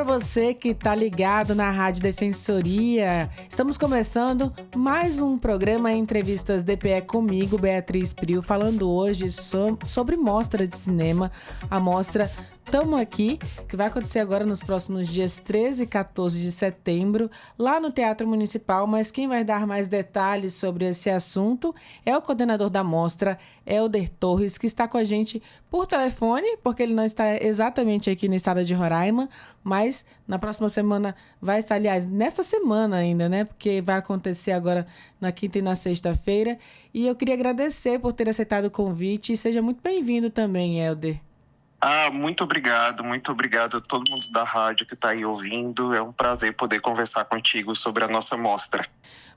você que está ligado na Rádio Defensoria. Estamos começando mais um programa Entrevistas DPE comigo, Beatriz Prio, falando hoje sobre mostra de cinema, a mostra Tamo Aqui, que vai acontecer agora nos próximos dias 13 e 14 de setembro, lá no Teatro Municipal, mas quem vai dar mais detalhes sobre esse assunto é o coordenador da mostra, Helder Torres, que está com a gente por telefone, porque ele não está exatamente aqui no estado de Roraima, mas na próxima semana vai estar, aliás, nesta semana ainda, né? Porque vai acontecer agora na quinta e na sexta-feira. E eu queria agradecer por ter aceitado o convite e seja muito bem-vindo também, Helder. Muito obrigado a todo mundo da rádio que está aí ouvindo. É um prazer poder conversar contigo sobre a nossa mostra.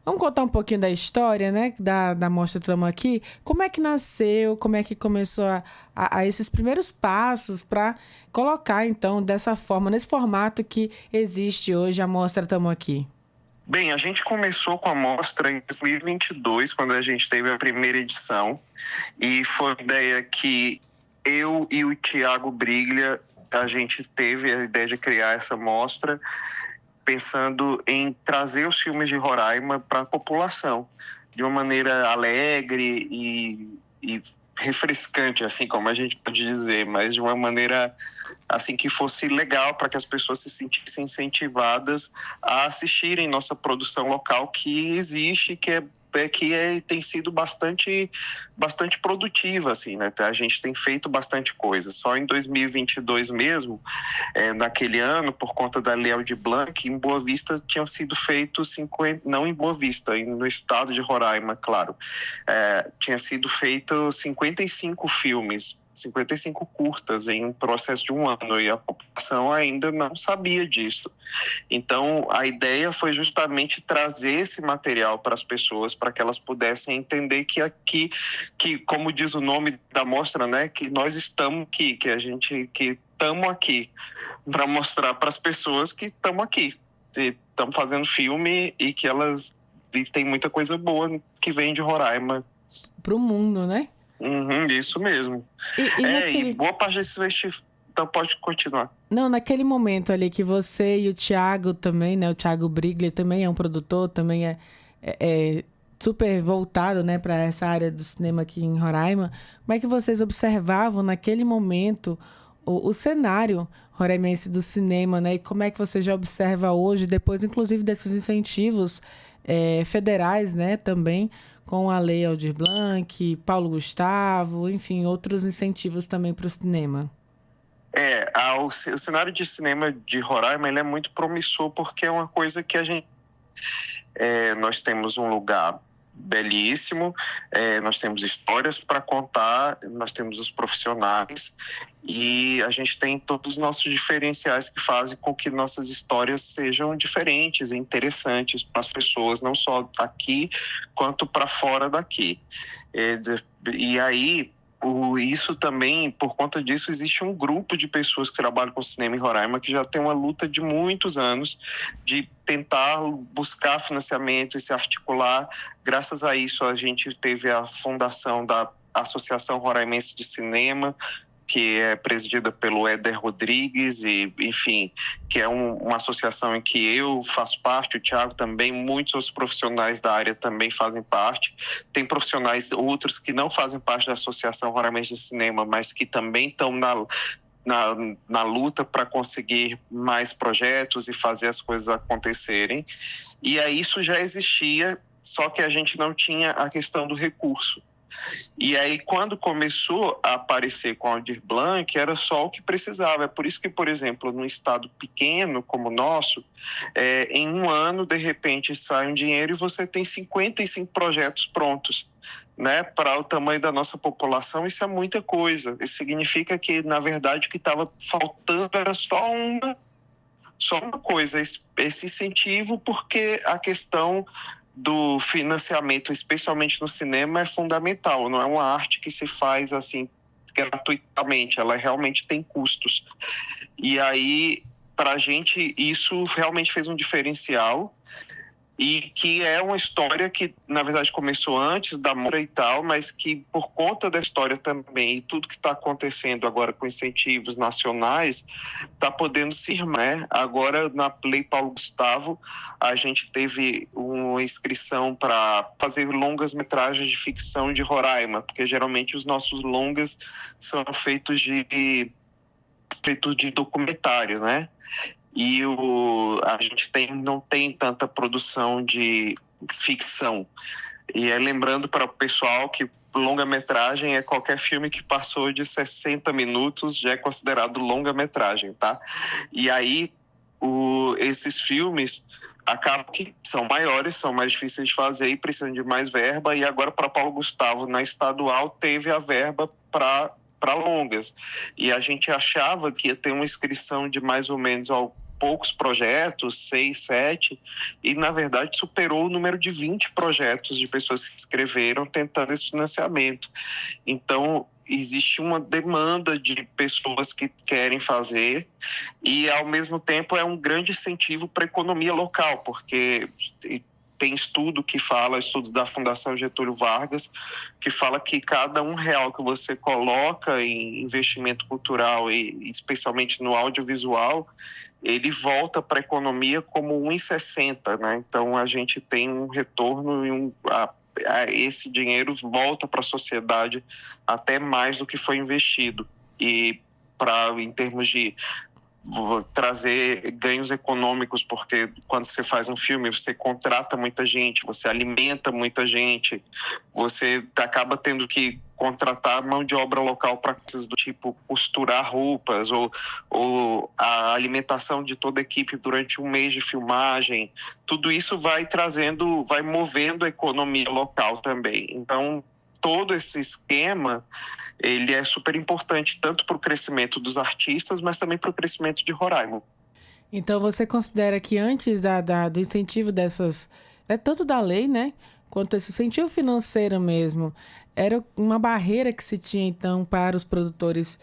Vamos contar um pouquinho da história, né, da Mostra Tamo Aqui. Como é que nasceu, como é que começou a esses primeiros passos para colocar, então, dessa forma, nesse formato que existe hoje a Mostra Tamo Aqui? Bem, a gente começou com a mostra em 2022, quando a gente teve a primeira edição. E foi uma ideia que eu e o Thiago Briglia, a gente teve a ideia de criar essa mostra pensando em trazer os filmes de Roraima para a população de uma maneira alegre e refrescante, assim como a gente pode dizer, mas de uma maneira assim que fosse legal para que as pessoas se sentissem incentivadas a assistirem nossa produção local que existe, tem sido bastante produtiva, assim, né? A gente tem feito bastante coisa. Só em 2022 mesmo, naquele ano, por conta da Lei Aldir Blanc, em Boa Vista tinham sido feitos 50, não em Boa Vista, no estado de Roraima, claro, tinha sido feito 55 filmes, 55 curtas em um processo de um ano, e a população ainda não sabia disso. Então, a ideia foi justamente trazer esse material para as pessoas, para que elas pudessem entender que aqui, que como diz o nome da mostra, né, que nós estamos aqui, que estamos aqui, para mostrar para as pessoas que estamos aqui, estamos fazendo filme e que tem muita coisa boa que vem de Roraima. Para o mundo, né? Isso mesmo. E boa parte desse festival. Então pode continuar. Não, naquele momento ali que você e o Thiago também, né? O Thiago Briglia também é um produtor, também é super voltado, né, para essa área do cinema aqui em Roraima. Como é que vocês observavam naquele momento o cenário roraimense do cinema, né? E como é que você já observa hoje, depois inclusive desses incentivos federais, né, também, com a Lei Aldir Blanc, Paulo Gustavo, enfim, outros incentivos também para o cinema? O cenário de cinema de Roraima ele é muito promissor, porque é uma coisa que nós temos um lugar belíssimo, nós temos histórias para contar, nós temos os profissionais e a gente tem todos os nossos diferenciais que fazem com que nossas histórias sejam diferentes e interessantes para as pessoas, não só aqui quanto para fora daqui. E aí, isso também, por conta disso, existe um grupo de pessoas que trabalham com cinema em Roraima que já tem uma luta de muitos anos de tentar buscar financiamento e se articular. Graças a isso, a gente teve a fundação da Associação Roraimense de Cinema, que é presidida pelo Éder Rodrigues, e, enfim, que é uma associação em que eu faço parte, o Thiago também, muitos outros profissionais da área também fazem parte. Tem profissionais outros que não fazem parte da Associação Roraimense de Cinema, mas que também estão na luta para conseguir mais projetos e fazer as coisas acontecerem. E aí isso já existia, só que a gente não tinha a questão do recurso. E aí, quando começou a aparecer com a Aldir Blanc, era só o que precisava. É por isso que, por exemplo, num estado pequeno como o nosso, em um ano, de repente, sai um dinheiro e você tem 55 projetos prontos, né? Para o tamanho da nossa população, isso é muita coisa. Isso significa que, na verdade, o que estava faltando era só uma coisa, esse incentivo, porque a questão do financiamento, especialmente no cinema, é fundamental. Não é uma arte que se faz assim gratuitamente, ela realmente tem custos. E aí, para a gente, isso realmente fez um diferencial. e que é uma história que, na verdade, começou antes da mostra e tal, mas que, por conta da história também e tudo que está acontecendo agora com incentivos nacionais, está podendo se irmar, né? Agora, na Lei Paulo Gustavo, a gente teve uma inscrição para fazer longas-metragens de ficção de Roraima, porque geralmente os nossos longas são feitos de documentário, né? E a gente não tem tanta produção de ficção. E lembrando para o pessoal que longa-metragem é qualquer filme que passou de 60 minutos, já é considerado longa-metragem, tá? E aí, esses filmes acabam que são maiores, são mais difíceis de fazer e precisam de mais verba. E agora, para Paulo Gustavo, na estadual, teve a verba para longas. E a gente achava que ia ter uma inscrição de mais ou menos poucos projetos, 6, 7, e na verdade superou o número de 20 projetos de pessoas que se inscreveram tentando esse financiamento. Então, existe uma demanda de pessoas que querem fazer e, ao mesmo tempo, é um grande incentivo para a economia local, porque tem estudo da Fundação Getúlio Vargas, que fala que cada R$1 que você coloca em investimento cultural, e especialmente no audiovisual, ele volta para a economia como 1,60, né? Então, a gente tem um retorno e esse dinheiro volta para a sociedade até mais do que foi investido. E em termos de trazer ganhos econômicos, porque quando você faz um filme, você contrata muita gente, você alimenta muita gente, você acaba tendo que contratar mão de obra local para coisas do tipo costurar roupas ou a alimentação de toda a equipe durante um mês de filmagem. Tudo isso vai movendo a economia local também. Então, todo esse esquema, ele é super importante tanto para o crescimento dos artistas, mas também para o crescimento de Roraima. Então, você considera que antes do incentivo dessas, tanto da lei, né, quanto esse incentivo financeiro mesmo, era uma barreira que se tinha, então, para os produtores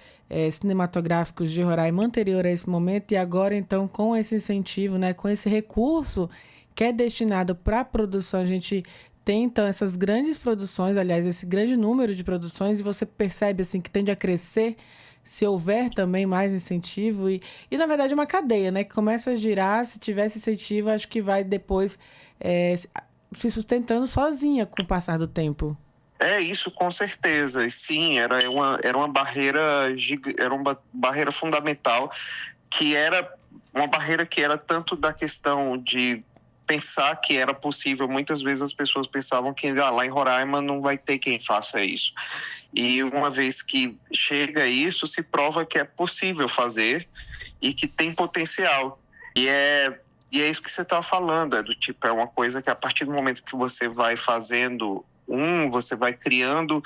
cinematográficos de Roraima anterior a esse momento, e agora, então, com esse incentivo, né, com esse recurso que é destinado para a produção, a gente tem, então, essas grandes produções, aliás, esse grande número de produções, e você percebe, assim, que tende a crescer se houver também mais incentivo e na verdade, uma cadeia, né, que começa a girar. Se tiver esse incentivo, acho que vai depois se sustentando sozinha com o passar do tempo. É isso, com certeza. Sim, era uma barreira fundamental, que era uma barreira que era tanto da questão de pensar que era possível. Muitas vezes as pessoas pensavam que lá em Roraima não vai ter quem faça isso. E uma vez que chega isso, se prova que é possível fazer e que tem potencial. E é isso que você está falando, é uma coisa que a partir do momento que você vai fazendo você vai criando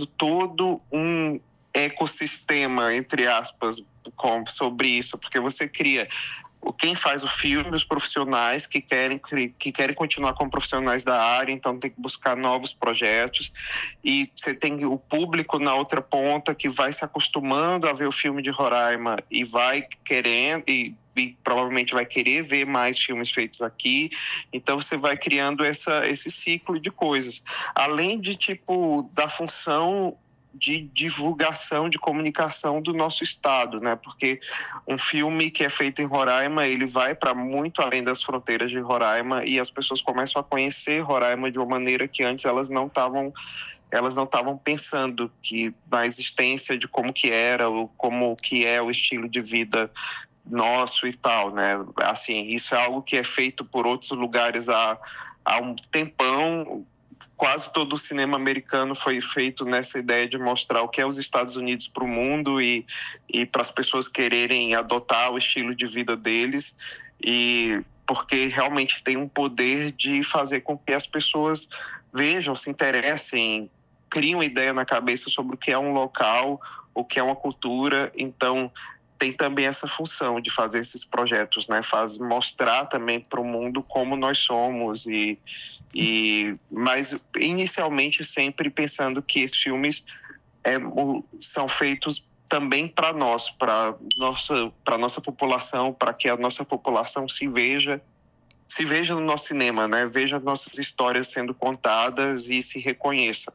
todo um ecossistema, entre aspas, sobre isso, porque você cria quem faz o filme, os profissionais que querem continuar como profissionais da área, então tem que buscar novos projetos, e você tem o público na outra ponta que vai se acostumando a ver o filme de Roraima e vai querendo e provavelmente vai querer ver mais filmes feitos aqui. Então você vai criando esse ciclo de coisas, além de da função de divulgação, de comunicação do nosso estado, né? Porque um filme que é feito em Roraima, ele vai para muito além das fronteiras de Roraima, e as pessoas começam a conhecer Roraima de uma maneira que antes elas não estavam pensando que na existência de como que era, ou como que é o estilo de vida nosso e tal, né? Assim, isso é algo que é feito por outros lugares há um tempão. Quase todo o cinema americano foi feito nessa ideia de mostrar o que é os Estados Unidos para o mundo e para as pessoas quererem adotar o estilo de vida deles, e porque realmente tem um poder de fazer com que as pessoas vejam, se interessem, criem uma ideia na cabeça sobre o que é um local, o que é uma cultura. Então, tem também essa função de fazer esses projetos, né? Mostrar também para o mundo como nós somos, mas inicialmente sempre pensando que esses filmes são feitos também para nossa população, para que a nossa população se veja se veja no nosso cinema, né? Veja nossas histórias sendo contadas e se reconheça.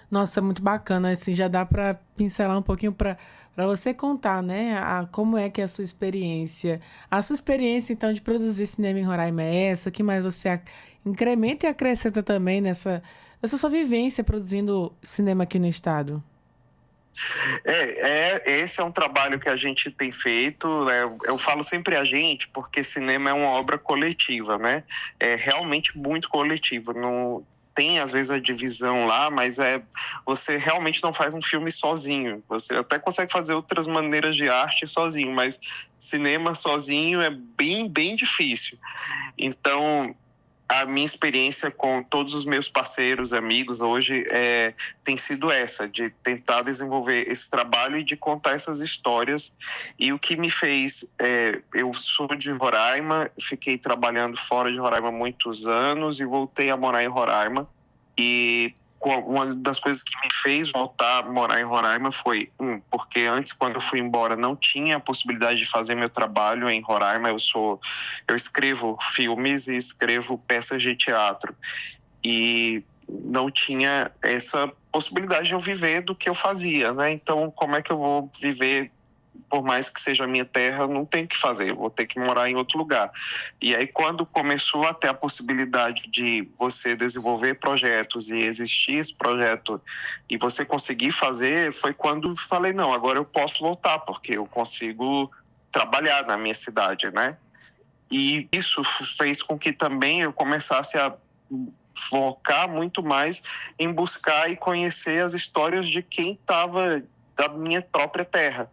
Nossa, muito bacana, assim, já dá para pincelar um pouquinho para você contar, né, como é que é a sua experiência. A sua experiência, então, de produzir cinema em Roraima é essa? O que mais você incrementa e acrescenta também nessa sua vivência produzindo cinema aqui no estado? Esse é um trabalho que a gente tem feito, né? Eu falo sempre a gente, porque cinema é uma obra coletiva, né? É realmente muito coletiva. Não tem, às vezes, a divisão lá, mas você realmente não faz um filme sozinho. Você até consegue fazer outras maneiras de arte sozinho, mas cinema sozinho é bem, bem difícil. Então, a minha experiência com todos os meus parceiros, amigos hoje tem sido essa, de tentar desenvolver esse trabalho e de contar essas histórias. E o que me fez, eu sou de Roraima, fiquei trabalhando fora de Roraima há muitos anos e voltei a morar em Roraima. E uma das coisas que me fez voltar a morar em Roraima foi, porque antes, quando eu fui embora, não tinha a possibilidade de fazer meu trabalho em Roraima. Eu escrevo filmes e escrevo peças de teatro. E não tinha essa possibilidade de eu viver do que eu fazia, né? Então, como é que eu vou viver? Por mais que seja a minha terra, não tem o que fazer, eu vou ter que morar em outro lugar. E aí, quando começou a ter a possibilidade de você desenvolver projetos e existir esse projeto e você conseguir fazer, foi quando falei, não, agora eu posso voltar, porque eu consigo trabalhar na minha cidade, né? E isso fez com que também eu começasse a focar muito mais em buscar e conhecer as histórias de quem estava da minha própria terra,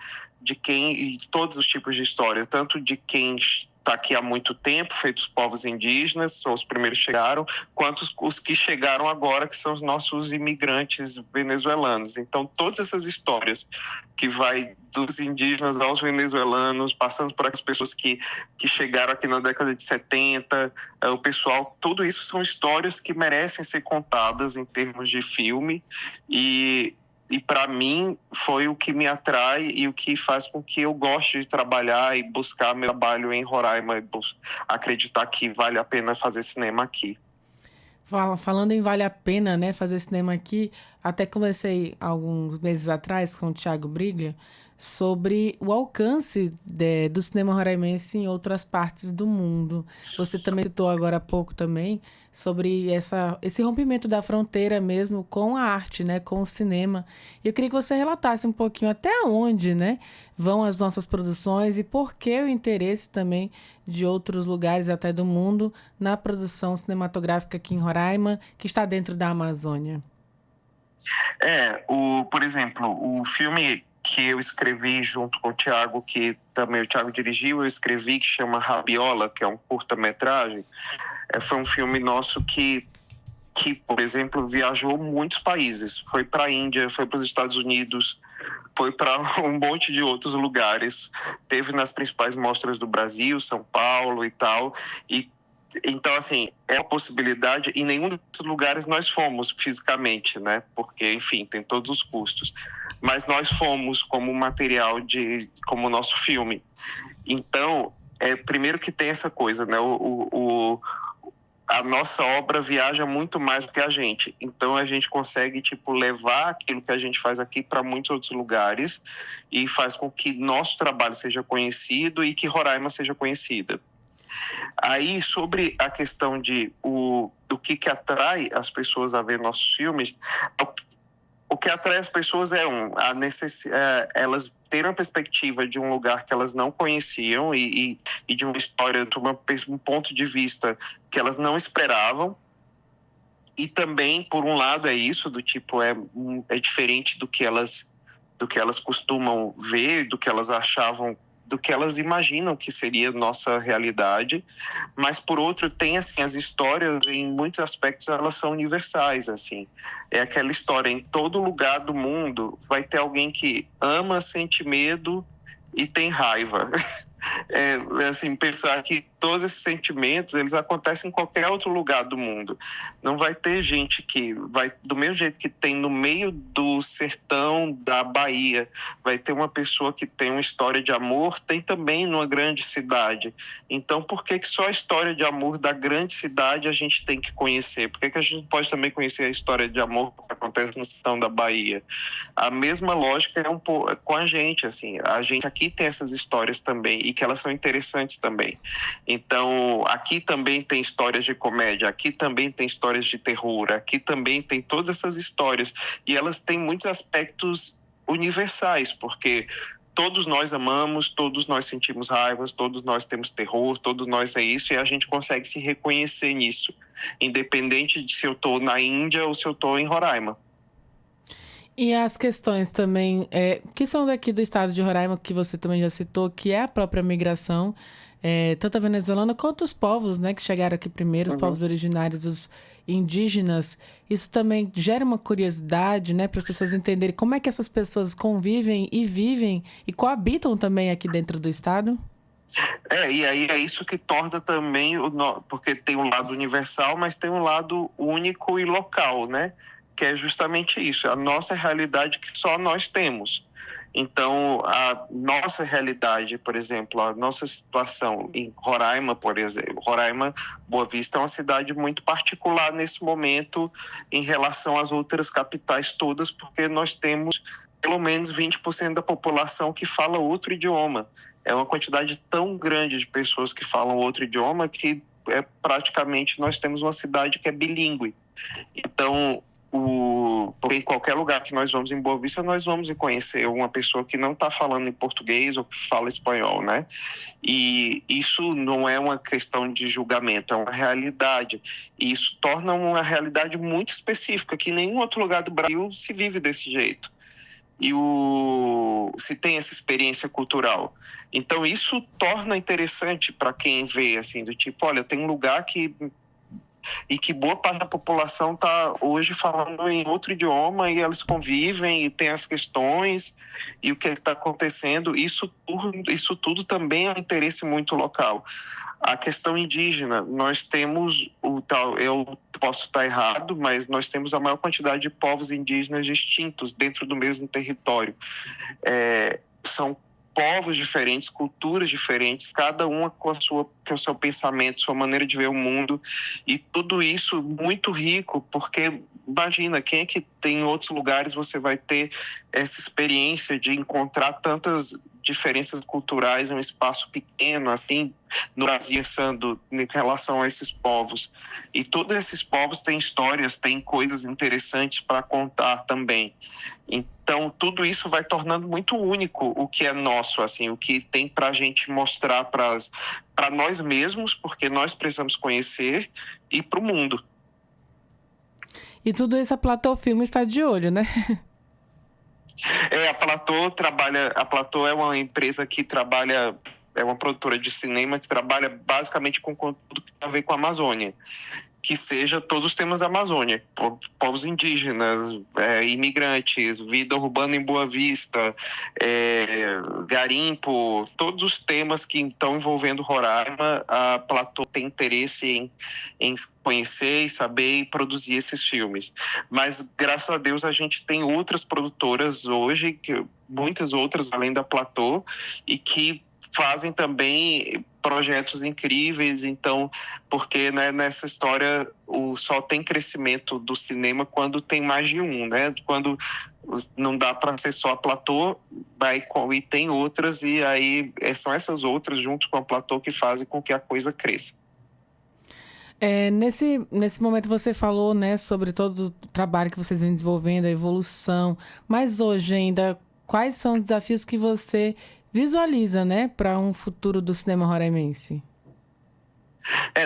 e todos os tipos de história, tanto de quem está aqui há muito tempo, feito os povos indígenas, são os primeiros que chegaram, quanto os que chegaram agora, que são os nossos imigrantes venezuelanos. Então, todas essas histórias que vai dos indígenas aos venezuelanos, passando por aquelas pessoas que chegaram aqui na década de 70, o pessoal, tudo isso são histórias que merecem ser contadas em termos de filme, e para mim foi o que me atrai e o que faz com que eu goste de trabalhar e buscar meu trabalho em Roraima, acreditar que vale a pena fazer cinema aqui. Falando em vale a pena, né, fazer cinema aqui, até conversei alguns meses atrás com o Thiago Briglia sobre o alcance do cinema roraimense em outras partes do mundo. Você também citou agora há pouco também sobre esse rompimento da fronteira mesmo com a arte, né, com o cinema. E eu queria que você relatasse um pouquinho até onde, né, vão as nossas produções e por que o interesse também de outros lugares até do mundo na produção cinematográfica aqui em Roraima, que está dentro da Amazônia. Por exemplo, o filme que eu escrevi junto com o Thiago, que também o Thiago dirigiu, eu escrevi, que chama Rabiola, que é um curta-metragem. Foi um filme nosso que, por exemplo, viajou muitos países. Foi para a Índia, foi para os Estados Unidos, foi para um monte de outros lugares. Teve nas principais mostras do Brasil, São Paulo e tal. Então, assim, é uma possibilidade. Em nenhum desses lugares nós fomos fisicamente, né? Porque, enfim, tem todos os custos. Mas nós fomos como material, como nosso filme. Então, primeiro que tem essa coisa, né? A nossa obra viaja muito mais do que a gente. Então, a gente consegue, levar aquilo que a gente faz aqui para muitos outros lugares e faz com que nosso trabalho seja conhecido e que Roraima seja conhecida. Aí, sobre a questão do que atrai as pessoas a ver nossos filmes, o que atrai as pessoas é elas terem uma perspectiva de um lugar que elas não conheciam e de uma história, de um ponto de vista que elas não esperavam. E também, por um lado, é isso, é diferente do que elas costumam ver, do que elas achavam, do que elas imaginam que seria nossa realidade, mas por outro tem assim as histórias, em muitos aspectos elas são universais, assim. É aquela história, em todo lugar do mundo vai ter alguém que ama, sente medo e tem raiva. assim, pensar que todos esses sentimentos, eles acontecem em qualquer outro lugar do mundo. Não vai ter gente que vai, do mesmo jeito que tem no meio do sertão da Bahia, vai ter uma pessoa que tem uma história de amor, tem também numa grande cidade. Então, por que que só a história de amor da grande cidade a gente tem que conhecer? Por que que a gente pode também conhecer a história de amor que acontece no sertão da Bahia? A mesma lógica é um pouco com a gente, assim, a gente aqui tem essas histórias também e que elas são interessantes também. Então, aqui também tem histórias de comédia, aqui também tem histórias de terror, aqui também tem todas essas histórias e elas têm muitos aspectos universais, porque todos nós amamos, todos nós sentimos raivas, todos nós temos terror, todos nós é isso e a gente consegue se reconhecer nisso, independente de se eu estou na Índia ou se eu estou em Roraima. E as questões também, que são daqui do estado de Roraima, que você também já citou, que é a própria migração, tanto a venezuelana quanto os povos, né, que chegaram aqui primeiro, os povos originários, os indígenas. Isso também gera uma curiosidade, né, para as pessoas entenderem como é que essas pessoas convivem e vivem e coabitam também aqui dentro do estado. E aí é isso que torna também, porque tem um lado universal, mas tem um lado único e local, né? Que é justamente isso, a nossa realidade que só nós temos. Então, a nossa realidade, por exemplo, a nossa situação em Roraima, por exemplo, Roraima, Boa Vista é uma cidade muito particular nesse momento em relação às outras capitais todas, porque nós temos pelo menos 20% da população que fala outro idioma. É uma quantidade tão grande de pessoas que falam outro idioma que praticamente nós temos uma cidade que é bilíngue. Então, porque em qualquer lugar que nós vamos em Boa Vista, nós vamos conhecer uma pessoa que não está falando em português ou que fala espanhol, né? E isso não é uma questão de julgamento, é uma realidade. E isso torna uma realidade muito específica, que em nenhum outro lugar do Brasil se vive desse jeito. E se tem essa experiência cultural. Então, isso torna interessante para quem vê, assim, do tipo, olha, tem um lugar que boa parte da população está hoje falando em outro idioma e eles convivem e tem as questões e o que está acontecendo. Isso tudo também é um interesse muito local. A questão indígena, nós temos eu posso estar errado, mas nós temos a maior quantidade de povos indígenas distintos dentro do mesmo território. São povos diferentes, culturas diferentes, cada uma com o seu pensamento, sua maneira de ver o mundo, e tudo isso muito rico, porque imagina, quem é que tem em outros lugares você vai ter essa experiência de encontrar tantas diferenças culturais em um espaço pequeno, assim, no Brasil, pensando em relação a esses povos. E todos esses povos têm histórias, têm coisas interessantes para contar também. Então, tudo isso vai tornando muito único o que é nosso, assim, o que tem para a gente mostrar para nós mesmos, porque nós precisamos conhecer, e para o mundo. E tudo isso a Platô Filme está de olho, né? A Platô é uma empresa que trabalha, é uma produtora de cinema que trabalha basicamente com conteúdo que tem a ver com a Amazônia, que seja todos os temas da Amazônia, povos indígenas, imigrantes, vida urbana em Boa Vista, garimpo, todos os temas que estão envolvendo Roraima, a Platô tem interesse em conhecer e saber e produzir esses filmes. Mas, graças a Deus, a gente tem outras produtoras hoje, muitas outras além da Platô, e que fazem também projetos incríveis. Então, porque, né, nessa história só tem crescimento do cinema quando tem mais de um, né? Quando não dá para ser só a Platô, e tem outras, e aí são essas outras junto com a Platô que fazem com que a coisa cresça. Nesse momento você falou, né, sobre todo o trabalho que vocês vêm desenvolvendo, a evolução, mas hoje ainda, quais são os desafios que você visualiza, né, para um futuro do cinema roraimense?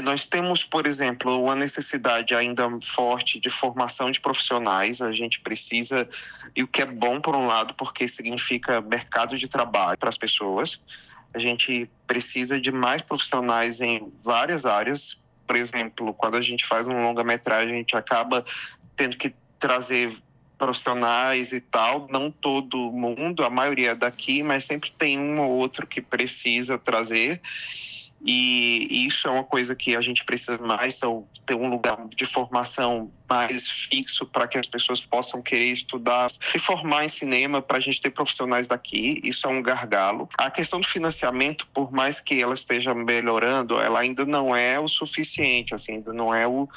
Nós temos, por exemplo, uma necessidade ainda forte de formação de profissionais. A gente precisa, e o que é bom por um lado, porque significa mercado de trabalho para as pessoas. A gente precisa de mais profissionais em várias áreas. Por exemplo, quando a gente faz um longa-metragem, a gente acaba tendo que trazer profissionais e tal, não todo mundo, a maioria é daqui, mas sempre tem um ou outro que precisa trazer. E isso é uma coisa que a gente precisa mais, então, ter um lugar de formação mais fixo para que as pessoas possam querer estudar, se formar em cinema, para a gente ter profissionais daqui. Isso é um gargalo. A questão do financiamento, por mais que ela esteja melhorando, ela ainda não é o suficiente, assim, ainda não é o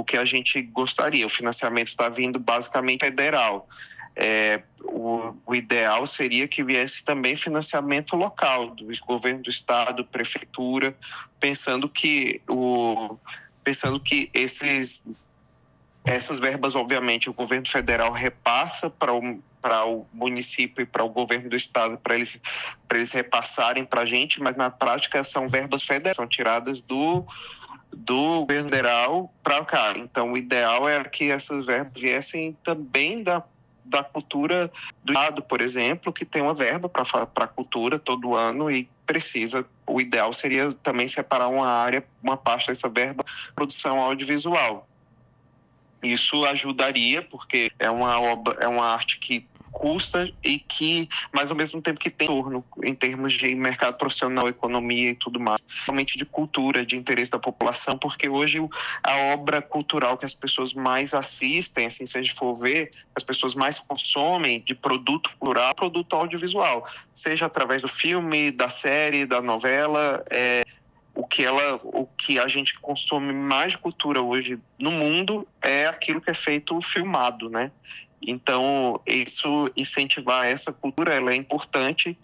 que a gente gostaria. O financiamento está vindo basicamente federal. O ideal seria que viesse também financiamento local, do governo do estado, prefeitura, pensando que essas verbas, obviamente, o governo federal repassa para o município e para o governo do estado, para eles repassarem para a gente, mas na prática são verbas federais, são tiradas do governo federal para cá. Então, o ideal é que essas verbas viessem também da cultura do estado, por exemplo, que tem uma verba para a cultura todo ano e precisa. O ideal seria também separar uma parte dessa verba para produção audiovisual. Isso ajudaria, porque é uma arte que custa e que, mas ao mesmo tempo que tem retorno em termos de mercado profissional, economia e tudo mais, realmente de cultura, de interesse da população, porque hoje a obra cultural que as pessoas mais assistem, assim, se a gente for ver, as pessoas mais consomem de produto cultural, produto audiovisual, seja através do filme, da série, da novela, o que a gente consome mais de cultura hoje no mundo é aquilo que é feito filmado, né? Então, isso, incentivar essa cultura, ela é importante,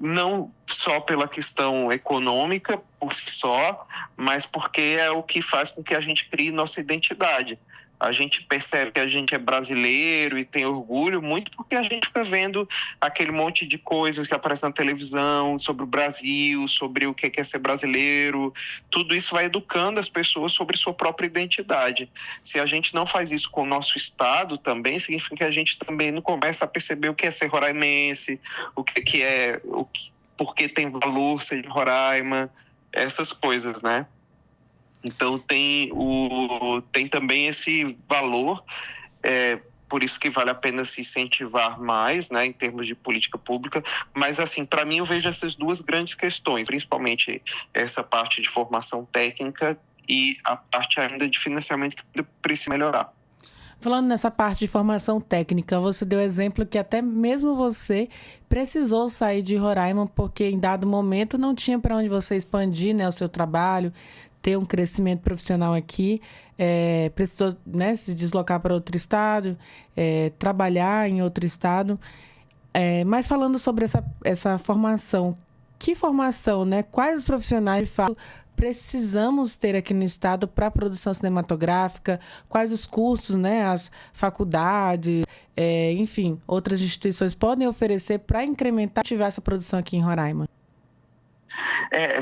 não só pela questão econômica por si só, mas porque é o que faz com que a gente crie nossa identidade. A gente percebe que a gente é brasileiro e tem orgulho muito porque a gente fica vendo aquele monte de coisas que aparecem na televisão sobre o Brasil, sobre o que é ser brasileiro. Tudo isso vai educando as pessoas sobre sua própria identidade. Se a gente não faz isso com o nosso estado também, significa que a gente também não começa a perceber o que é ser roraimense, por que tem valor ser de Roraima, essas coisas, né? Então tem também esse valor, por isso que vale a pena se incentivar mais, né, em termos de política pública. Mas assim, para mim eu vejo essas duas grandes questões, principalmente essa parte de formação técnica e a parte ainda de financiamento que precisa melhorar. Falando nessa parte de formação técnica, você deu exemplo que até mesmo você precisou sair de Roraima porque em dado momento não tinha para onde você expandir, né, o seu trabalho, ter um crescimento profissional aqui, precisou, né, se deslocar para outro estado, trabalhar em outro estado. Mas falando sobre essa formação, que formação, né? Quais os profissionais de fato precisamos ter aqui no estado para a produção cinematográfica? Quais os cursos, né? As faculdades, enfim, outras instituições podem oferecer para incrementar e ativar essa produção aqui em Roraima?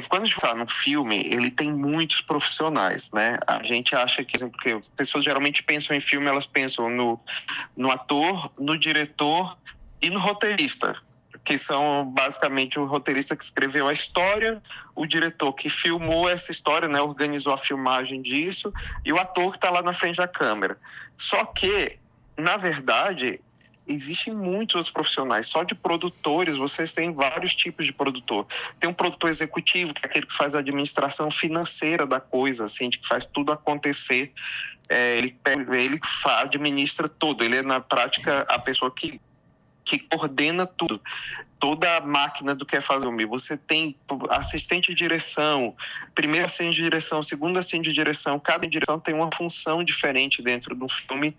Quando a gente fala no filme, ele tem muitos profissionais, né? A gente acha que, porque as pessoas geralmente pensam em filme, elas pensam no ator, no diretor e no roteirista, que são basicamente o roteirista que escreveu a história, o diretor que filmou essa história, né, organizou a filmagem disso, e o ator que está lá na frente da câmera. Só que, na verdade, existem muitos outros profissionais. Só de produtores, vocês têm vários tipos de produtor. Tem um produtor executivo, que é aquele que faz a administração financeira da coisa, assim, que faz tudo acontecer. Ele administra tudo. Ele é, na prática, a pessoa que coordena tudo, toda a máquina do que é fazer o filme. Você tem assistente de direção, primeiro assistente de direção, segundo assistente de direção. Cada direção tem uma função diferente dentro do filme,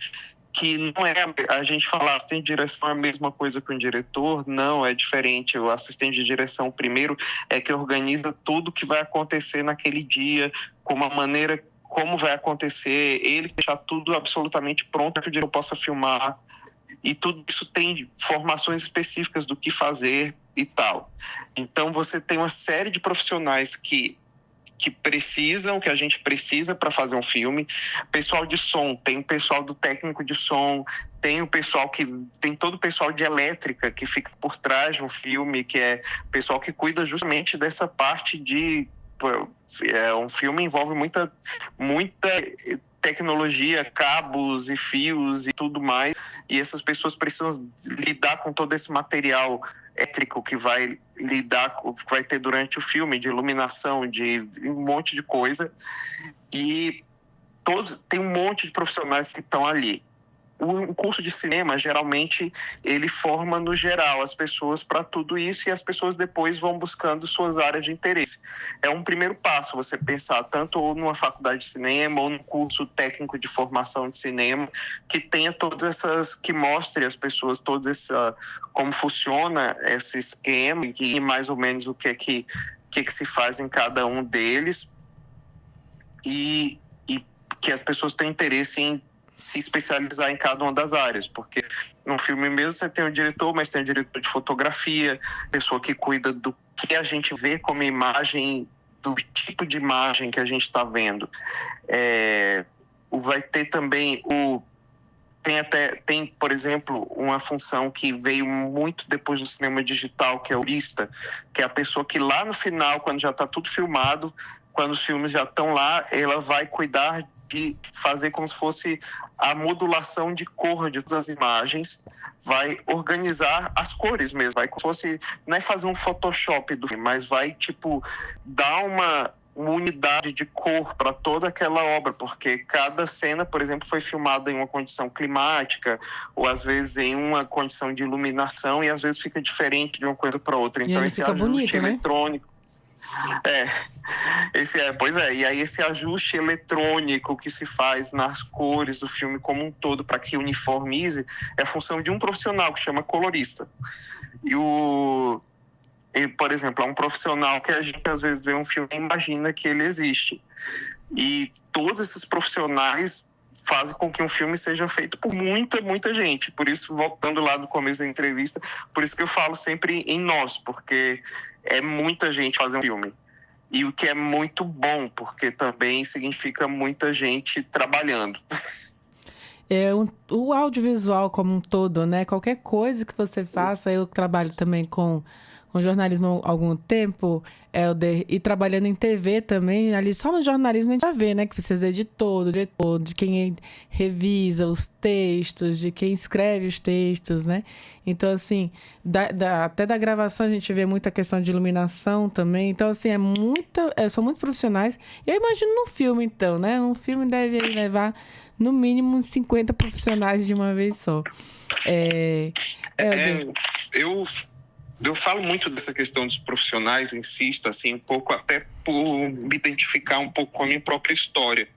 que não é a gente falar assistente de direção é a mesma coisa que um diretor, não, é diferente. O assistente de direção, primeiro, é que organiza tudo que vai acontecer naquele dia, como vai acontecer, ele deixar tudo absolutamente pronto para que o diretor possa filmar. E tudo isso tem formações específicas do que fazer e tal. Então, você tem uma série de profissionais que a gente precisa para fazer um filme. Pessoal de som, tem o pessoal do técnico de som, tem todo o pessoal de elétrica que fica por trás de um filme, que é o pessoal que cuida justamente dessa parte de... Um filme envolve muita tecnologia, cabos e fios e tudo mais, e essas pessoas precisam lidar com todo esse material elétrico que vai ter durante o filme, de iluminação, de um monte de coisa, e tem um monte de profissionais que estão ali. Um curso de cinema, geralmente, ele forma, no geral, as pessoas para tudo isso, e as pessoas depois vão buscando suas áreas de interesse. É um primeiro passo você pensar tanto ou numa faculdade de cinema ou num curso técnico de formação de cinema que tenha que mostre às pessoas como funciona esse esquema e mais ou menos o que se faz em cada um deles, e que as pessoas tenham interesse em se especializar em cada uma das áreas, porque no filme mesmo você tem o diretor, mas tem o diretor de fotografia, pessoa que cuida do que a gente vê como imagem, do tipo de imagem que a gente está vendo. Vai ter também tem, por exemplo, uma função que veio muito depois do cinema digital, que é o colorista, que é a pessoa que lá no final, quando já está tudo filmado, quando os filmes já estão lá, ela vai cuidar de fazer como se fosse a modulação de cor de todas as imagens, vai organizar as cores mesmo, vai como se fosse, não é fazer um Photoshop do filme, mas vai dar uma unidade de cor para toda aquela obra, porque cada cena, por exemplo, foi filmada em uma condição climática, ou às vezes em uma condição de iluminação, e às vezes fica diferente de uma coisa para outra. Então esse ajuste bonito, eletrônico, e aí esse ajuste eletrônico que se faz nas cores do filme como um todo para que uniformize é a função de um profissional que chama colorista. E, por exemplo, é um profissional que a gente às vezes vê um filme e imagina que ele existe. E todos esses profissionais fazem com que um filme seja feito por muita, muita gente. Por isso, voltando lá do começo da entrevista, por isso que eu falo sempre em nós, porque é muita gente fazer um filme. E o que é muito bom, porque também significa muita gente trabalhando. O audiovisual como um todo, né? Qualquer coisa que você faça, eu trabalho também com jornalismo há algum tempo, Helder, e trabalhando em TV também, ali só no jornalismo a gente já vê, né, que precisa de editor, do diretor, de quem revisa os textos, de quem escreve os textos, né? Então, assim, até da gravação a gente vê muita questão de iluminação também. Então, assim, são muito profissionais. Eu imagino num filme, então, né? Um filme deve levar, no mínimo, uns 50 profissionais de uma vez só. Eu falo muito dessa questão dos profissionais, insisto, assim, um pouco até por me identificar um pouco com a minha própria história.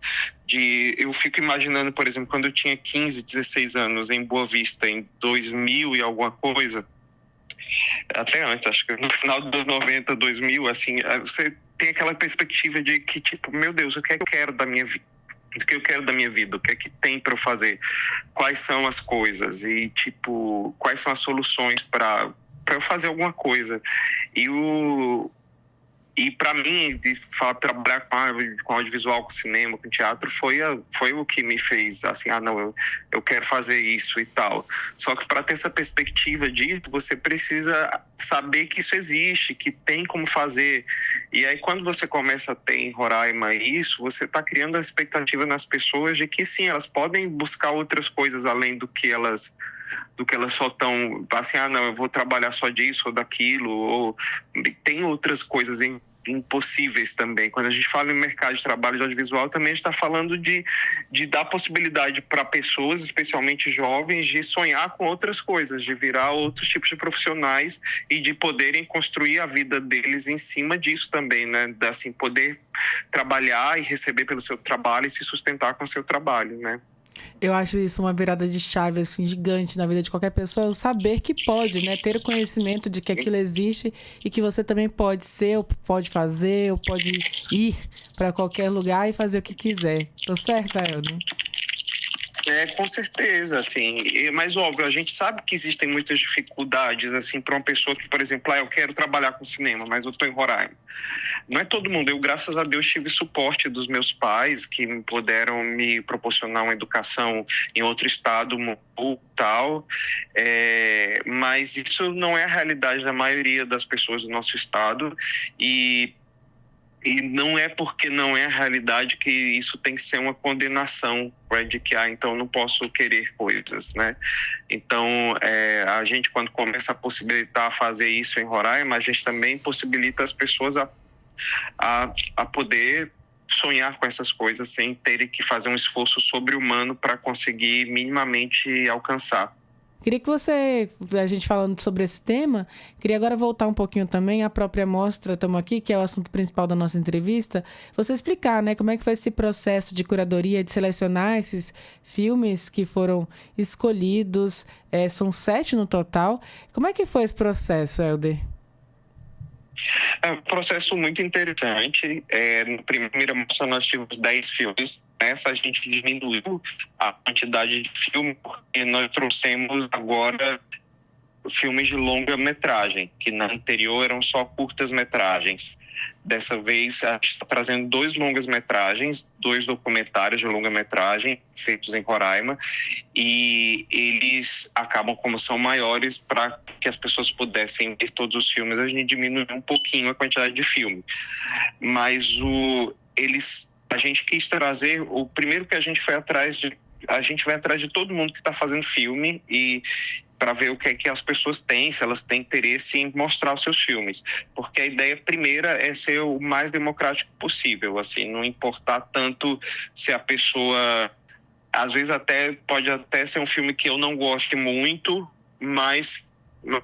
Eu fico imaginando, por exemplo, quando eu tinha 15, 16 anos, em Boa Vista, em 2000 e alguma coisa, até antes, acho que no final dos 90, 2000, assim, você tem aquela perspectiva de que, tipo, meu Deus, o que é que eu quero da minha vida? O que eu quero da minha vida, o que é que tem para eu fazer, quais são as coisas e, tipo, quais são as soluções para eu fazer alguma coisa. E para mim, trabalhar com audiovisual, com cinema, com teatro, foi o que me fez, assim, não, eu quero fazer isso e tal. Só que para ter essa perspectiva disso, você precisa saber que isso existe, que tem como fazer. E aí, quando você começa a ter em Roraima isso, você está criando a expectativa nas pessoas de que, sim, elas podem buscar outras coisas além do que elas só estão, assim, não, eu vou trabalhar só disso ou daquilo, ou tem outras coisas impossíveis também. Quando a gente fala em mercado de trabalho de audiovisual, também a gente está falando de dar possibilidade para pessoas, especialmente jovens, de sonhar com outras coisas, de virar outros tipos de profissionais e de poderem construir a vida deles em cima disso também, né? Assim, poder trabalhar e receber pelo seu trabalho e se sustentar com o seu trabalho, né? Eu acho isso uma virada de chave, assim, gigante na vida de qualquer pessoa, saber que pode, né? Ter o conhecimento de que aquilo existe e que você também pode ser, ou pode fazer, ou pode ir para qualquer lugar e fazer o que quiser. Tô certa, Helder? Com certeza, assim, mas óbvio, a gente sabe que existem muitas dificuldades, assim, para uma pessoa que, por exemplo, eu quero trabalhar com cinema, mas eu estou em Roraima. Não é todo mundo. Eu, graças a Deus, tive suporte dos meus pais, que puderam me proporcionar uma educação em outro estado ou tal, mas isso não é a realidade da maioria das pessoas do nosso estado, e E não é porque não é a realidade que isso tem que ser uma condenação, né, de que, então não posso querer coisas, né? Então, a gente, quando começa a possibilitar fazer isso em Roraima, a gente também possibilita as pessoas a poder sonhar com essas coisas sem terem que fazer um esforço sobre-humano para conseguir minimamente alcançar. Queria que a gente falando sobre esse tema, queria agora voltar um pouquinho também à própria mostra, estamos aqui, que é o assunto principal da nossa entrevista, você explicar, né, como é que foi esse processo de curadoria, de selecionar esses filmes que foram escolhidos, são 7 no total. Como é que foi esse processo, Helder? É um processo muito interessante. Na primeira mostra nós tivemos 10 filmes. Nessa a gente diminuiu a quantidade de filmes porque nós trouxemos agora filmes de longa-metragem, que na anterior eram só curtas-metragens. Dessa vez, a gente está trazendo 2 longas-metragens, 2 documentários de longa-metragem feitos em Roraima, e eles acabam, como são maiores, para que as pessoas pudessem ver todos os filmes, a gente diminuiu um pouquinho a quantidade de filme. Mas a gente quis trazer, o primeiro que a gente vai atrás de todo mundo que está fazendo filme e para ver o que é que as pessoas têm, se elas têm interesse em mostrar os seus filmes. Porque a ideia primeira é ser o mais democrático possível, assim, não importar tanto se a pessoa... Às vezes pode até ser um filme que eu não goste muito, mas,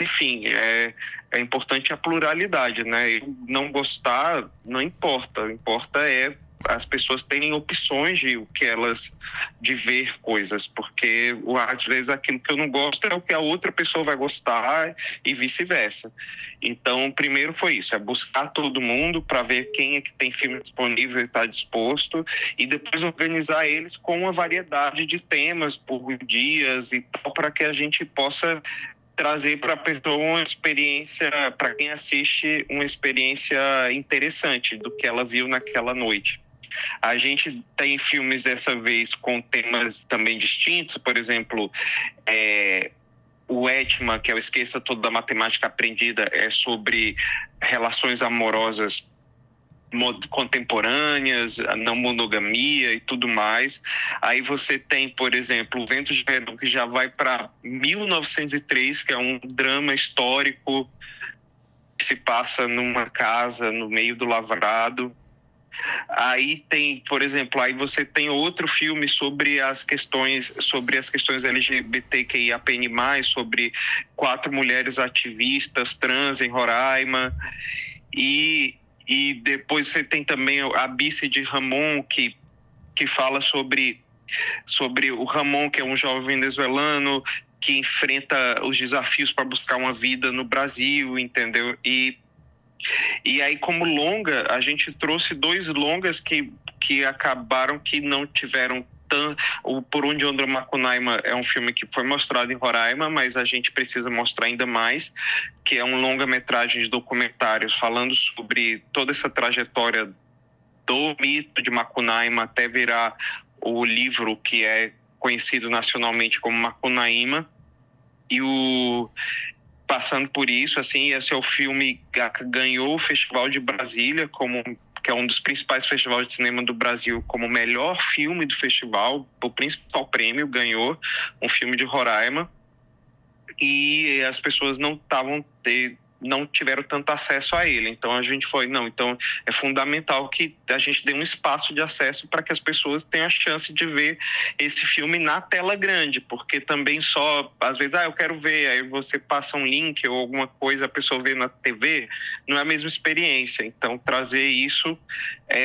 enfim, é importante a pluralidade, né? Eu não gostar não importa, o que importa é as pessoas terem opções de ver coisas, porque às vezes aquilo que eu não gosto é o que a outra pessoa vai gostar e vice-versa. Então, primeiro foi isso, é buscar todo mundo para ver quem é que tem filme disponível e está disposto, e depois organizar eles com uma variedade de temas por dias e tal, para que a gente possa trazer para a pessoa uma experiência, para quem assiste, uma experiência interessante do que ela viu naquela noite. A gente tem filmes dessa vez com temas também distintos, por exemplo, o Etma, que é o Esqueça Toda a Matemática Aprendida, é sobre relações amorosas contemporâneas, a não monogamia e tudo mais. Aí você tem, por exemplo, O Vento de Verão, que já vai para 1903, que é um drama histórico que se passa numa casa no meio do lavrado. Aí tem, por exemplo, aí você tem outro filme sobre as questões LGBTQIAPN+, sobre 4 mulheres ativistas trans em Roraima. E depois você tem também a Bice de Ramon, que fala sobre o Ramon, que é um jovem venezuelano que enfrenta os desafios para buscar uma vida no Brasil, entendeu? E aí, como longa, a gente trouxe 2 longas que acabaram que não tiveram o Por Onde Anda Macunaíma é um filme que foi mostrado em Roraima, mas a gente precisa mostrar ainda mais, que é um longa-metragem de documentários falando sobre toda essa trajetória do mito de Macunaíma até virar o livro que é conhecido nacionalmente como Macunaíma. E passando por isso, assim, esse é o filme que ganhou o Festival de Brasília, que é um dos principais festivais de cinema do Brasil, como o melhor filme do festival. O principal prêmio ganhou um filme de Roraima, e as pessoas não tiveram tanto acesso a ele. Então a gente então é fundamental que a gente dê um espaço de acesso para que as pessoas tenham a chance de ver esse filme na tela grande, porque também às vezes, eu quero ver, aí você passa um link ou alguma coisa, a pessoa vê na TV, não é a mesma experiência. Então trazer isso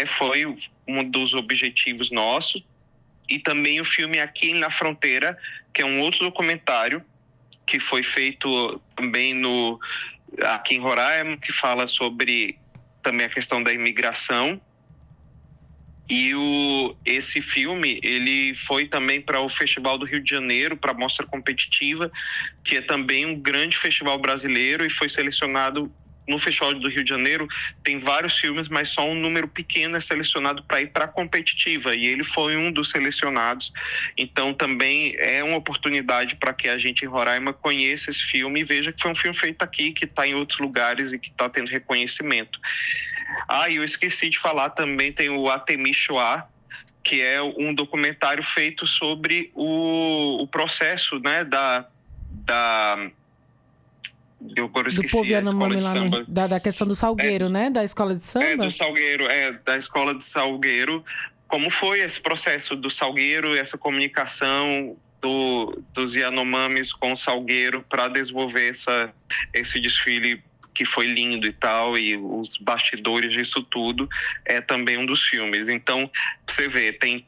foi um dos objetivos nossos. E também o filme Aqui na Fronteira, que é um outro documentário que foi feito também aqui em Roraima, que fala sobre também a questão da imigração. E esse filme, ele foi também para o Festival do Rio de Janeiro, para a Mostra Competitiva, que é também um grande festival brasileiro, e foi selecionado no Festival do Rio de Janeiro. Tem vários filmes, mas só um número pequeno é selecionado para ir para a competitiva, e ele foi um dos selecionados. Então também é uma oportunidade para que a gente em Roraima conheça esse filme e veja que foi um filme feito aqui, que está em outros lugares e que está tendo reconhecimento. E eu esqueci de falar também, tem o Atemi Shoah, que é um documentário feito sobre o processo, né, eu agora do povo esqueci, a escola Yanomami de lá samba. da questão do Salgueiro, né? Da escola de samba? Do Salgueiro, da escola de Salgueiro. Como foi esse processo do Salgueiro, essa comunicação dos Yanomamis com o Salgueiro para desenvolver esse desfile que foi lindo e tal, e os bastidores disso tudo é também um dos filmes. Então, você vê, tem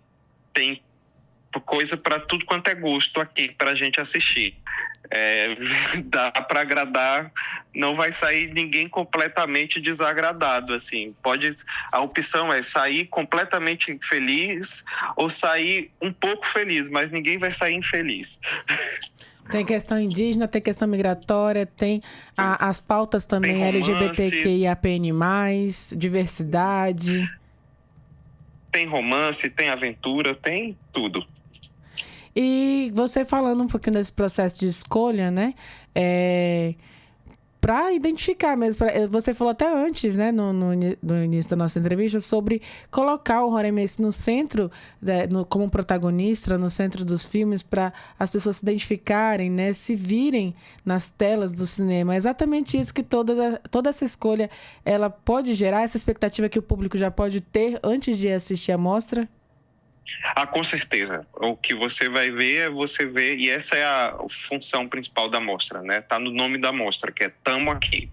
coisa para tudo quanto é gosto aqui para a gente assistir. Dá para agradar, não vai sair ninguém completamente desagradado, assim. A opção é sair completamente infeliz ou sair um pouco feliz, mas ninguém vai sair infeliz. Tem questão indígena, tem questão migratória, tem as pautas também tem romance, LGBTQIAPN+, diversidade. Tem romance, tem aventura, tem tudo. E você falando um pouquinho desse processo de escolha, né? Para identificar mesmo. Você falou até antes, né? No início da nossa entrevista, sobre colocar o roraimense no centro, como protagonista, no centro dos filmes, para as pessoas se identificarem, né? Se virem nas telas do cinema. É exatamente isso que toda essa escolha ela pode gerar, essa expectativa que o público já pode ter antes de assistir a mostra? Com certeza. O que você vai ver, você vê, e essa é a função principal da mostra, né? Tá no nome da mostra, que é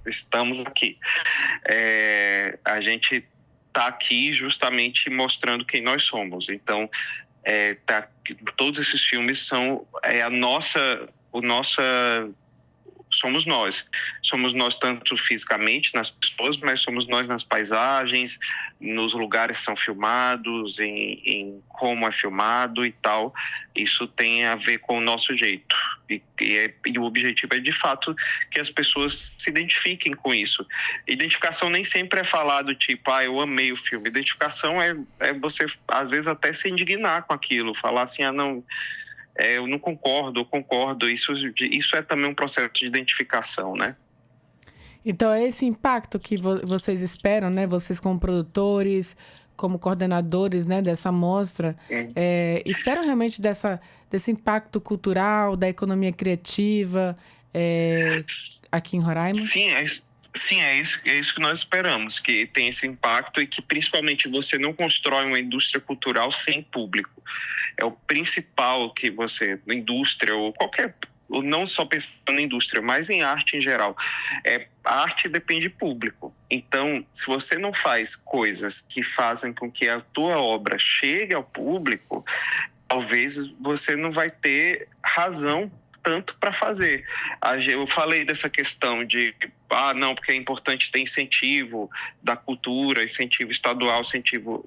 estamos aqui. A gente tá aqui justamente mostrando quem nós somos. Então, todos esses filmes são somos nós tanto fisicamente nas pessoas, mas somos nós nas paisagens, nos lugares que são filmados, em como é filmado e tal. Isso tem a ver com o nosso jeito e o objetivo é de fato que as pessoas se identifiquem com isso. Identificação nem sempre é falar do tipo, eu amei o filme. Identificação é você às vezes até se indignar com aquilo, falar assim, não, eu não concordo, eu concordo. Isso é também um processo de identificação, né? Então, é esse impacto que vocês esperam, né? Vocês como produtores, como coordenadores, né, dessa mostra, esperam realmente desse impacto cultural, da economia criativa aqui em Roraima? Sim, é isso que nós esperamos, que tem esse impacto e que principalmente você não constrói uma indústria cultural sem público. É o principal que na indústria ou não só pensando na indústria, mas em arte em geral. A arte depende de público. Então, se você não faz coisas que fazem com que a tua obra chegue ao público, talvez você não vai ter razão tanto para fazer. Eu falei dessa questão de não, porque é importante ter incentivo da cultura, incentivo estadual,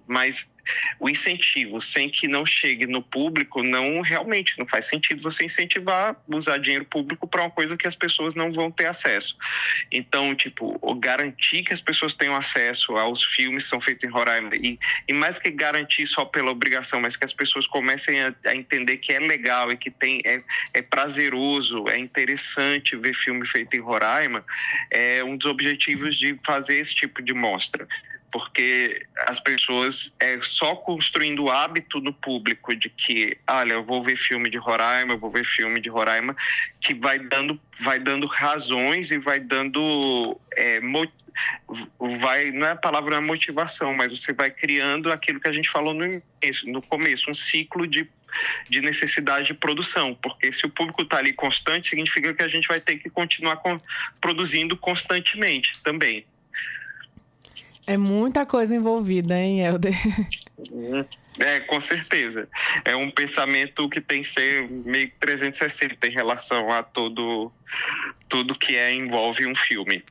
mas o incentivo sem que não chegue no público, realmente não faz sentido você incentivar, usar dinheiro público para uma coisa que as pessoas não vão ter acesso. Então, garantir que as pessoas tenham acesso aos filmes que são feitos em Roraima, e mais que garantir só pela obrigação, mas que as pessoas comecem a entender que é legal e que é prazeroso, é interessante ver filme feito em Roraima, é um dos objetivos de fazer esse tipo de mostra. Porque as pessoas só construindo o hábito no público de que, eu vou ver filme de Roraima, que vai dando razões e vai dando não é a palavra motivação, mas você vai criando aquilo que a gente falou no começo, um ciclo de necessidade de produção, porque se o público está ali constante, significa que a gente vai ter que continuar produzindo constantemente também. É muita coisa envolvida, hein, Helder? Com certeza. É um pensamento que tem que ser meio 360 em relação a tudo que envolve um filme.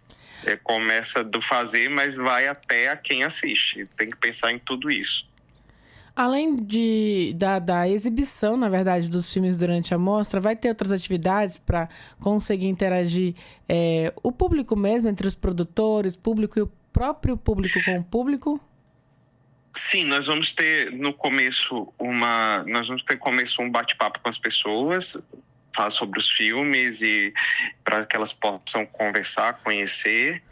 Começa do fazer, mas vai até a quem assiste. Tem que pensar em tudo isso. Além da exibição, na verdade, dos filmes durante a mostra, vai ter outras atividades para conseguir interagir o público mesmo, entre os produtores, público e o próprio público com o público? Sim, nós vamos ter no começo um bate-papo com as pessoas, falar sobre os filmes e para que elas possam conversar, conhecer.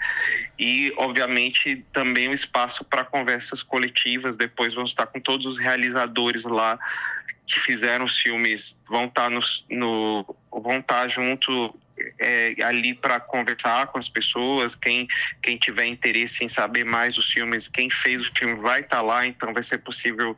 E, obviamente, também um espaço para conversas coletivas. Depois vamos estar com todos os realizadores lá que fizeram os filmes, vão estar junto ali para conversar com as pessoas. Quem tiver interesse em saber mais dos filmes, quem fez o filme vai estar lá, então vai ser possível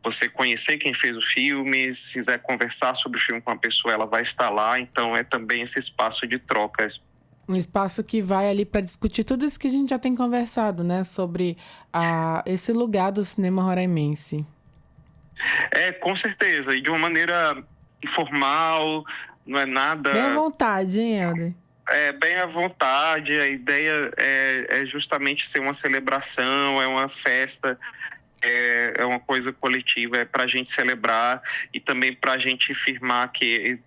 você conhecer quem fez o filme. Se quiser conversar sobre o filme com a pessoa, ela vai estar lá. Então é também esse espaço de trocas. Um espaço que vai ali para discutir tudo isso que a gente já tem conversado, né? Sobre esse lugar do cinema roraimense. Com certeza. E de uma maneira informal, não é nada... Bem à vontade, hein, Helder? Bem à vontade. A ideia é justamente ser uma celebração, é uma festa, é uma coisa coletiva, é para a gente celebrar e também para a gente firmar que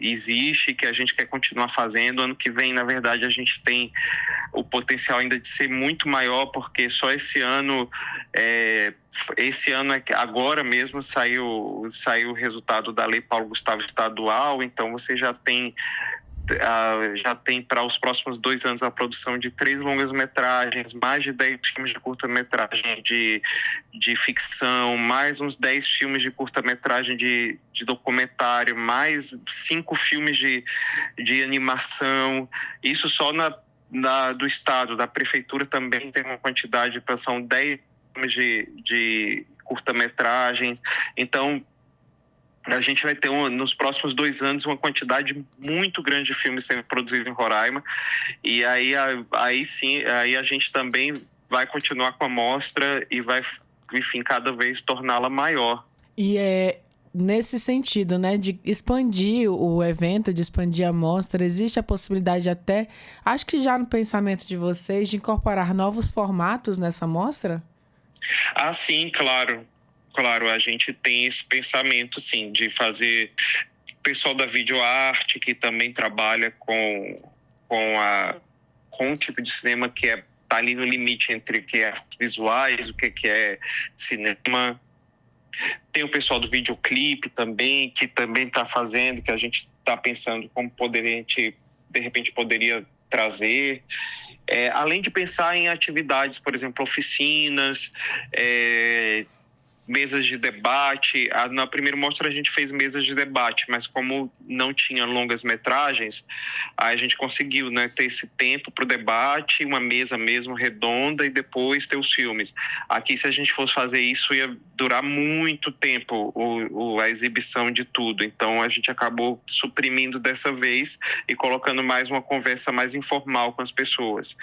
existe, que a gente quer continuar fazendo. Ano que vem, na verdade, a gente tem o potencial ainda de ser muito maior, porque só esse ano agora mesmo saiu o resultado da Lei Paulo Gustavo Estadual, então você já tem para os próximos 2 anos a produção de 3 longas-metragens, mais de 10 filmes de curta-metragem de ficção, mais uns 10 filmes de curta-metragem de documentário, mais 5 filmes de animação. Isso só do estado. Da prefeitura também tem uma quantidade, são 10 filmes de curta-metragens. Então, a gente vai ter nos próximos 2 anos uma quantidade muito grande de filmes sendo produzidos em Roraima. E aí sim, aí a gente também vai continuar com a mostra e vai, enfim, cada vez torná-la maior. E nesse sentido, né, de expandir o evento, de expandir a mostra, existe a possibilidade até, acho que já no pensamento de vocês, de incorporar novos formatos nessa mostra? Sim, claro. Claro, a gente tem esse pensamento, sim, de fazer... O pessoal da videoarte, que também trabalha com um tipo de cinema que está ali no limite entre o que é artes visuais, o que é cinema. Tem o pessoal do videoclipe também, que também está fazendo, que a gente está pensando como de repente, poderia trazer. Além de pensar em atividades, por exemplo, oficinas, mesas de debate. Na primeira mostra a gente fez mesas de debate, mas como não tinha longas metragens, a gente conseguiu, né, ter esse tempo para o debate, uma mesa mesmo redonda e depois ter os filmes. Aqui, se a gente fosse fazer isso, ia durar muito tempo a exibição de tudo. Então a gente acabou suprimindo dessa vez e colocando mais uma conversa mais informal com as pessoas.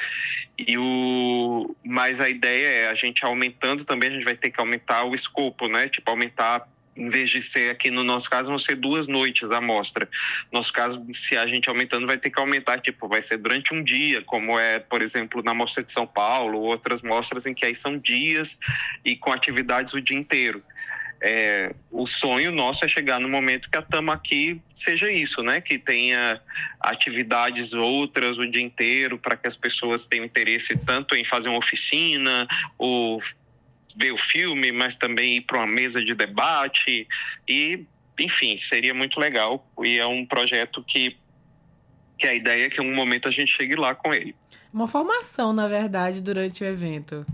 Mas a ideia é a gente aumentando também, a gente vai ter que aumentar o escopo, né? Tipo, aumentar, em vez de ser aqui no nosso caso, vão ser 2 noites a mostra. No nosso caso, se a gente aumentando, vai ter que aumentar, tipo, vai ser durante um dia, como por exemplo, na Mostra de São Paulo, ou outras mostras em que aí são dias e com atividades o dia inteiro. O sonho nosso é chegar no momento que a Tamaqui seja isso, né? Que tenha atividades outras o dia inteiro, para que as pessoas tenham interesse tanto em fazer uma oficina ou ver o filme, mas também ir para uma mesa de debate. E, enfim, seria muito legal. E é um projeto que a ideia é que em um momento a gente chegue lá com ele. Uma formação, na verdade, durante o evento.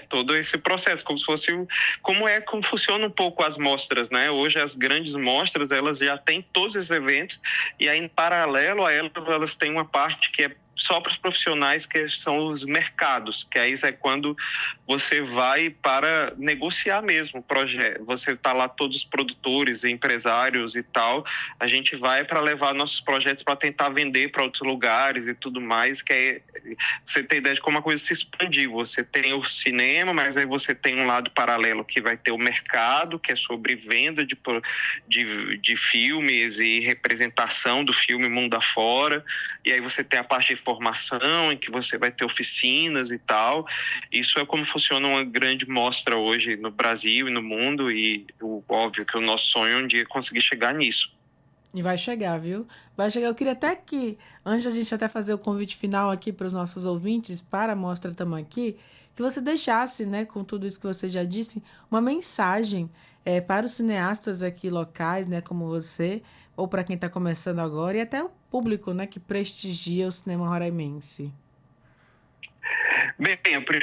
Todo esse processo, como funciona um pouco as mostras, né? Hoje as grandes mostras, elas já têm todos esses eventos, e aí em paralelo a elas têm uma parte que é só para os profissionais, que são os mercados, que aí é quando você vai para negociar mesmo o projeto. Você está lá, todos os produtores, empresários e tal, a gente vai para levar nossos projetos para tentar vender para outros lugares e tudo mais, você tem ideia de como a coisa se expandiu. Você tem o cinema, mas aí você tem um lado paralelo que vai ter o mercado, que é sobre venda de filmes e representação do filme mundo afora. E aí você tem a parte de formação, em que você vai ter oficinas e tal. Isso é como funciona uma grande mostra hoje no Brasil e no mundo, e óbvio que o nosso sonho é um dia conseguir chegar nisso. E vai chegar, viu? Vai chegar. Eu queria até que, antes da gente até fazer o convite final aqui para os nossos ouvintes, para a Mostra Tamaqui, que você deixasse, né, com tudo isso que você já disse, uma mensagem para os cineastas aqui locais, né, como você, ou para quem está começando agora, e até o público, né, que prestigia o cinema roraimense? Bem,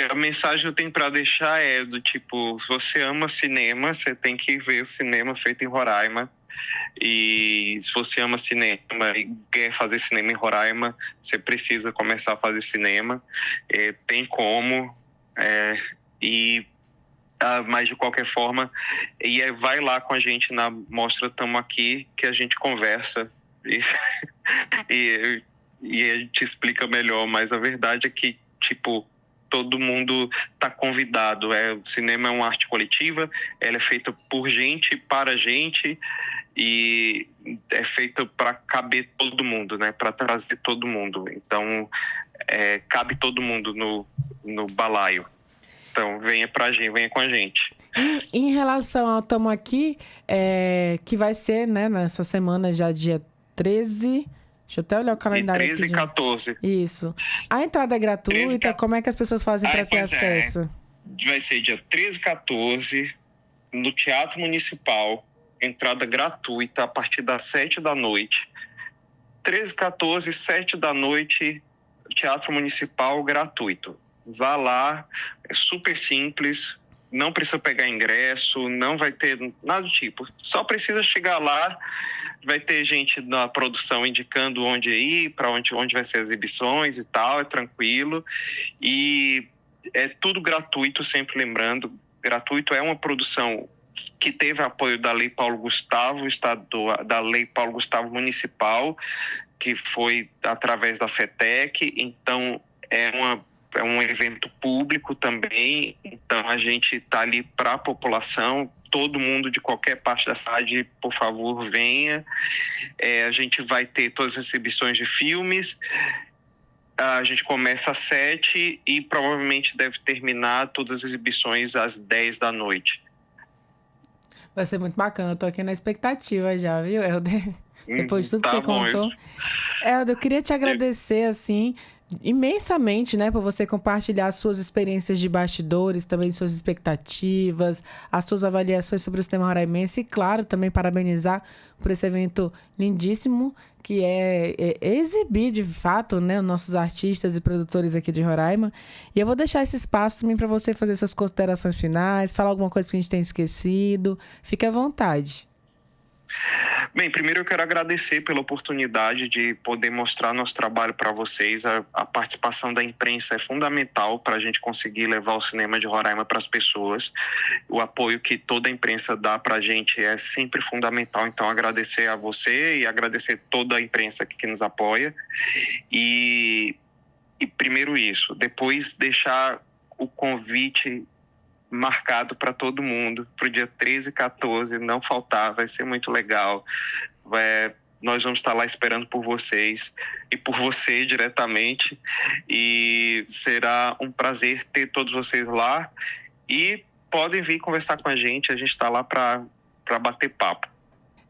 a mensagem que eu tenho para deixar é do tipo, se você ama cinema, você tem que ver o cinema feito em Roraima. E se você ama cinema e quer fazer cinema em Roraima, você precisa começar a fazer cinema. Tem como. Mas de qualquer forma, vai lá com a gente na mostra Tamo Aqui, que a gente conversa e a gente explica melhor. Mas a verdade é que, tipo, todo mundo está convidado. O cinema é uma arte coletiva, ela é feita por gente, para gente, e é feita para caber todo mundo, né? Para trazer todo mundo. Então, cabe todo mundo no balaio. Então, venha com a gente. Em relação ao Tamo Aqui, que vai ser, né, nessa semana já dia 13... Deixa eu até olhar o calendário 13 e 14. Isso. A entrada é gratuita? 13, como é que as pessoas fazem para ter acesso? Vai ser dia 13 e 14, no Teatro Municipal. Entrada gratuita a partir das 7 da noite. 13 e 14, 7 da noite, Teatro Municipal gratuito. Vá lá, é super simples, não precisa pegar ingresso, não vai ter nada do tipo. Só precisa chegar lá, vai ter gente na produção indicando onde ir, para onde vai ser as exibições e tal, é tranquilo. E é tudo gratuito, sempre lembrando, gratuito. É uma produção que teve apoio da Lei Paulo Gustavo, da Lei Paulo Gustavo Municipal, que foi através da FETEC. Então, é um evento público também, então a gente está ali para a população, todo mundo de qualquer parte da cidade, por favor, venha. A gente vai ter todas as exibições de filmes, a gente começa às 7 e provavelmente deve terminar todas as exibições às 10 da noite. Vai ser muito bacana, eu tô aqui na expectativa já, viu, Helder? Depois de tudo que você contou. Helder, eu queria te agradecer, assim, imensamente, né, por você compartilhar suas experiências de bastidores, também suas expectativas, as suas avaliações sobre o cinema roraimense e, claro, também parabenizar por esse evento lindíssimo que é exibir, de fato, né, os nossos artistas e produtores aqui de Roraima. E eu vou deixar esse espaço também para você fazer suas considerações finais, falar alguma coisa que a gente tem esquecido. Fique à vontade. Bem, primeiro eu quero agradecer pela oportunidade de poder mostrar nosso trabalho para vocês. A participação da imprensa é fundamental para a gente conseguir levar o cinema de Roraima para as pessoas. O apoio que toda a imprensa dá para a gente é sempre fundamental. Então, agradecer a você e agradecer toda a imprensa que nos apoia. E primeiro isso, depois deixar o convite marcado para todo mundo, para o dia 13 e 14, não faltar, vai ser muito legal. Nós vamos estar lá esperando por vocês e por você diretamente, e será um prazer ter todos vocês lá, e podem vir conversar com a gente está lá para bater papo.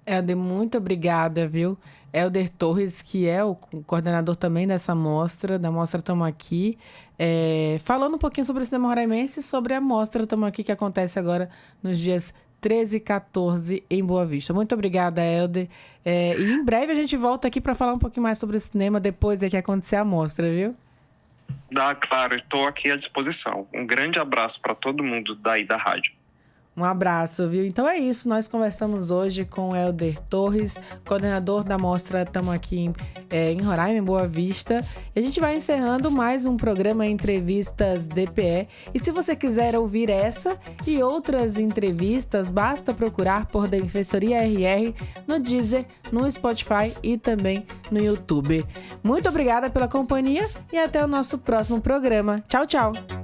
Helder, muito obrigada, viu? Helder Torres, que é o coordenador também dessa mostra, da Mostra Tamo Aqui, falando um pouquinho sobre o cinema roraimense e sobre a Mostra Tamo Aqui, que acontece agora nos dias 13 e 14 em Boa Vista. Muito obrigada, Helder. E em breve a gente volta aqui para falar um pouquinho mais sobre o cinema depois de que acontecer a mostra, viu? Claro, estou aqui à disposição. Um grande abraço para todo mundo daí da rádio. Um abraço, viu? Então é isso, nós conversamos hoje com o Helder Torres, coordenador da mostra Tamo Aqui em Roraima, em Boa Vista. E a gente vai encerrando mais um programa Entrevistas DPE. E se você quiser ouvir essa e outras entrevistas, basta procurar por Defensoria RR no Deezer, no Spotify e também no YouTube. Muito obrigada pela companhia e até o nosso próximo programa. Tchau, tchau!